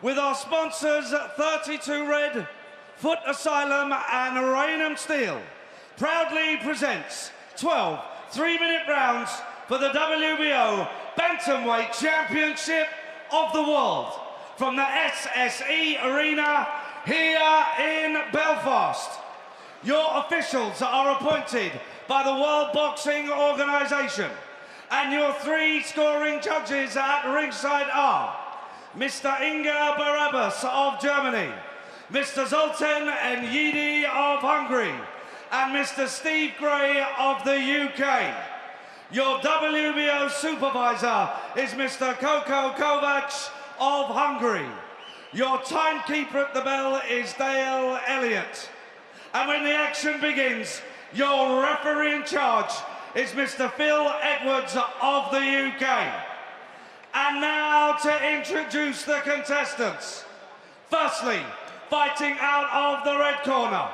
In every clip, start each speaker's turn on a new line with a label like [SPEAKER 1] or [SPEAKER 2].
[SPEAKER 1] With our sponsors 32 Red, Foot Asylum and Raynham Steel, proudly presents 12 3-minute rounds for the WBO Bantamweight Championship of the World from the SSE Arena here in Belfast. Your officials are appointed by the World Boxing Organization, and your 3 scoring judges at ringside are Mr. Inga Barabbas of Germany, Mr. Zoltan Enyidi of Hungary, and Mr. Steve Gray of the UK. Your WBO supervisor is Mr. Koko Kovac of Hungary. Your timekeeper at the bell is Dale Elliott. And when the action begins, your referee in charge is Mr. Phil Edwards of the UK. And now to introduce the contestants. Firstly, fighting out of the red corner,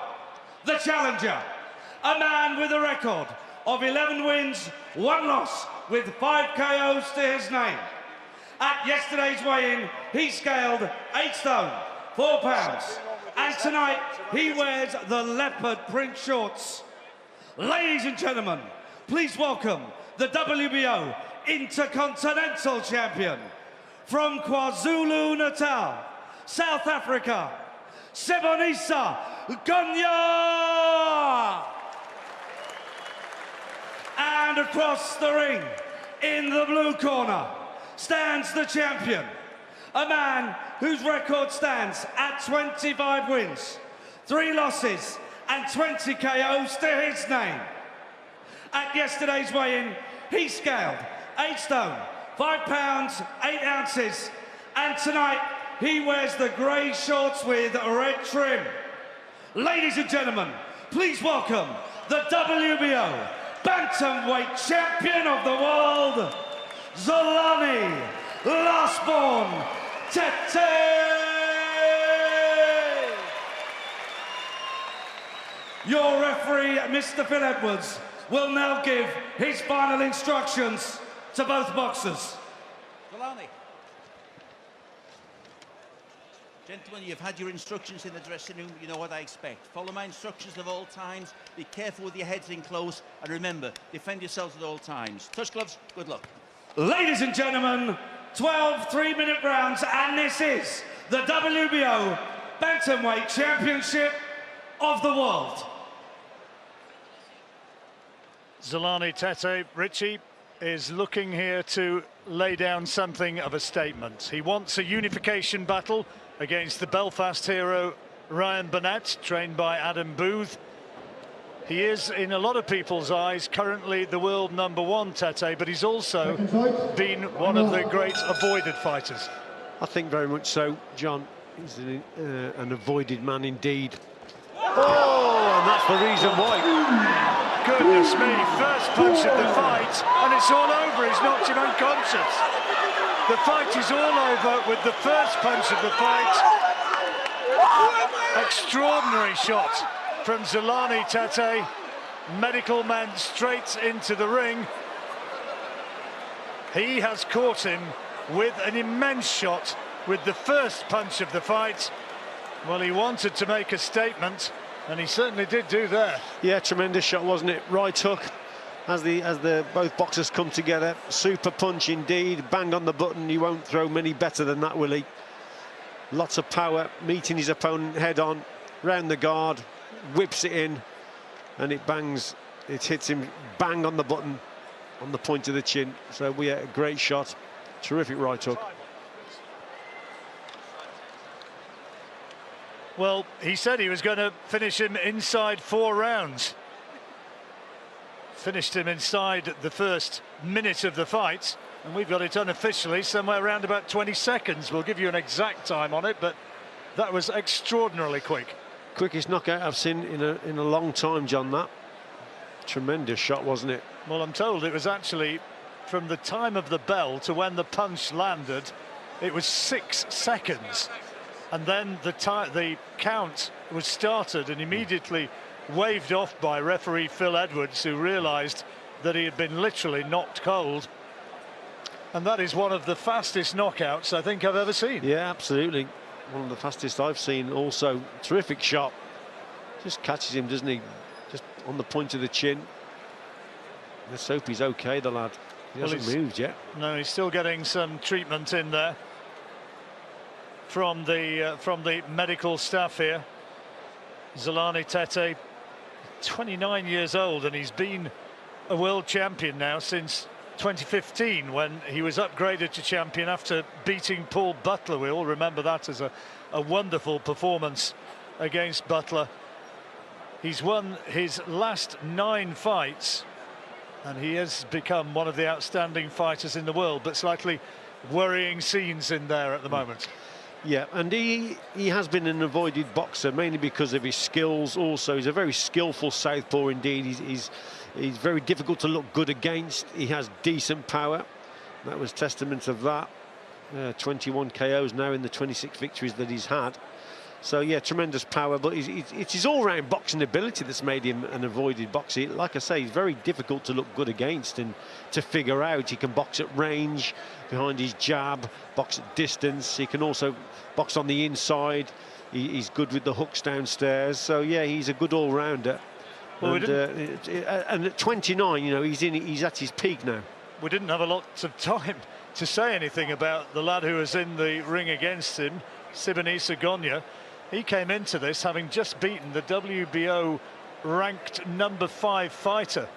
[SPEAKER 1] the challenger, a man with a record of 11 wins, 1 loss, with 5 KOs to his name. At yesterday's weigh-in, he scaled 8 stone, 4 pounds. And tonight, he wears the leopard print shorts. Ladies and gentlemen, please welcome the WBO Intercontinental Champion from KwaZulu-Natal, South Africa, Sebonisa Gonya. And across the ring, in the blue corner, stands the champion, a man whose record stands at 25 wins, 3 losses, and 20 KOs to his name. At yesterday's weigh-in, he scaled 8 stone, 5 pounds, 8 ounces, and tonight he wears the grey shorts with red trim. Ladies and gentlemen, please welcome the WBO Bantamweight Champion of the World, Zolani Lastborn Tete. Your referee, Mr. Phil Edwards, will now give his final instructions to both boxers.
[SPEAKER 2] Zolani. Gentlemen, you've had your instructions in the dressing room. You know what I expect. Follow my instructions at all times. Be careful with your heads in close. And remember, defend yourselves at all times. Touch gloves, good luck.
[SPEAKER 1] Ladies and gentlemen, 12 3-minute rounds, and this is the WBO Bantamweight Championship of the World.
[SPEAKER 3] Zolani Tete, Richie, is looking here to lay down something of a statement. He wants a unification battle against the Belfast hero Ryan Burnett, trained by Adam Booth. He is, in a lot of people's eyes, currently the world #1, Tete, but he's also been one of the great avoided fighters.
[SPEAKER 4] I think very much so, John. He's an avoided man indeed. Oh, and that's the reason why.
[SPEAKER 3] Goodness me, first punch of the fight, and it's all over. He's knocked him unconscious. The fight is all over with the first punch of the fight. Extraordinary shot from Zolani Tete. Medical man straight into the ring. He has caught him with an immense shot with the first punch of the fight. Well, he wanted to make a statement, and he certainly did do that.
[SPEAKER 4] Yeah, tremendous shot, wasn't it? Right hook as the both boxers come together. Super punch indeed. Bang on the button. He won't throw many better than that, will he? Lots of power, meeting his opponent head on, round the guard, whips it in, and it bangs. It hits him bang on the button, on the point of the chin. So we had a great shot. Terrific right hook.
[SPEAKER 3] Well, he said he was going to finish him inside 4 rounds. Finished him inside the first minute of the fight, and we've got it unofficially somewhere around about 20 seconds. We'll give you an exact time on it, but that was extraordinarily quick.
[SPEAKER 4] Quickest knockout I've seen in a long time, John, that. Tremendous shot, wasn't it?
[SPEAKER 3] Well, I'm told it was actually from the time of the bell to when the punch landed, it was 6 seconds. and then the count was started and immediately waved off by referee Phil Edwards, who realised that he had been literally knocked cold. And that is one of the fastest knockouts I think I've ever seen.
[SPEAKER 4] Yeah, absolutely. One of the fastest I've seen. Also, terrific shot. Just catches him, doesn't he? Just on the point of the chin. Let's hope he's okay, the lad. He hasn't moved yet.
[SPEAKER 3] No, he's still getting some treatment in there from the medical staff here. Zolani Tete, 29 years old, and he's been a world champion now since 2015, when he was upgraded to champion after beating Paul Butler. We all remember that as a wonderful performance against Butler. He's won his last 9 fights, and he has become one of the outstanding fighters in the world, but slightly worrying scenes in there at the moment.
[SPEAKER 4] Yeah, and he has been an avoided boxer, mainly because of his skills. Also, he's a very skillful southpaw indeed. He's very difficult to look good against. He has decent power. That was testament of that. 21 KOs now in the 26 victories that he's had. So yeah, tremendous power, but it's his all-round boxing ability that's made him an avoided boxer. Like I say, he's very difficult to look good against and to figure out. He can box at range, behind his jab, box at distance. He can also box on the inside. He's good with the hooks downstairs. So yeah, he's a good all-rounder. Well, and at 29, you know, he's at his peak now.
[SPEAKER 3] We didn't have a lot of time to say anything about the lad who was in the ring against him, Siboney Sagonya. He came into this having just beaten the WBO ranked #5 fighter.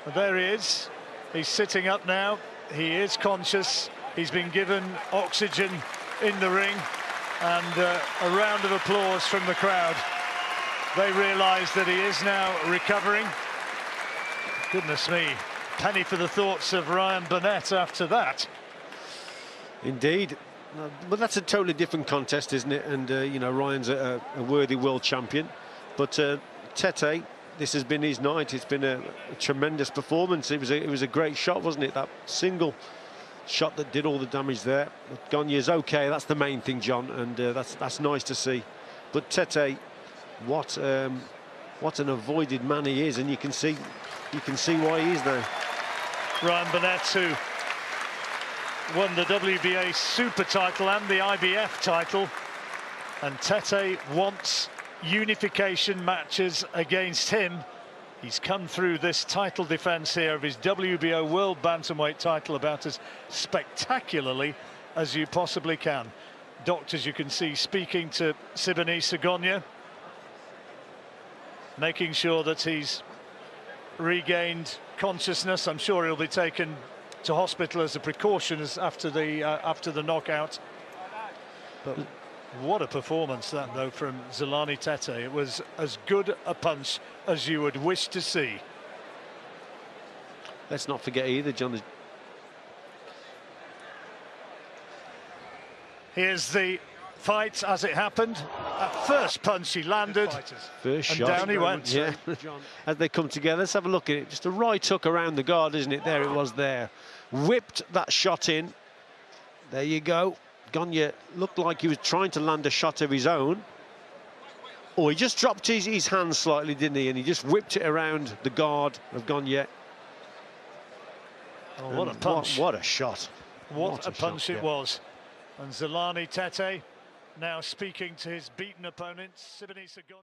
[SPEAKER 3] And there he is. He's sitting up now. He is conscious. He's been given oxygen in the ring, and a round of applause from the crowd. They realise that he is now recovering. Goodness me, penny for the thoughts of Ryan Burnett after that.
[SPEAKER 4] Indeed. But that's a totally different contest, isn't it? And you know, Ryan's a worthy world champion. But Tete, this has been his night. It's been a tremendous performance. It was a great shot, wasn't it? That single shot that did all the damage there. But Gagne's okay. That's the main thing, John, and that's nice to see. But Tete, what an avoided man he is, and you can see why he is now.
[SPEAKER 3] Ryan Burnett, who won the WBA Super title and the IBF title, and Tete wants unification matches against him. He's come through this title defense here of his WBO World Bantamweight title about as spectacularly as you possibly can. Doctors, you can see, speaking to Siboney Sagonya, making sure that he's regained consciousness. I'm sure he'll be taken to hospital as a precaution after the knockout. But what a performance that, though, from Zolani Tete. It was as good a punch as you would wish to see.
[SPEAKER 4] Let's not forget either, John.
[SPEAKER 3] Here's the fight as it happened. That first punch he landed,
[SPEAKER 4] first
[SPEAKER 3] and
[SPEAKER 4] shot,
[SPEAKER 3] down he went.
[SPEAKER 4] Yeah. As they come together, let's have a look at it. Just a right hook around the guard, isn't it? There it was there. Whipped that shot in. There you go. Gagne looked like he was trying to land a shot of his own. Or he just dropped his hand slightly, didn't he? And he just whipped it around the guard of Gagne.
[SPEAKER 3] Oh, what a punch.
[SPEAKER 4] What a shot.
[SPEAKER 3] What a punch it was. And Zolani Tete now speaking to his beaten opponent, Siboney Sagonya.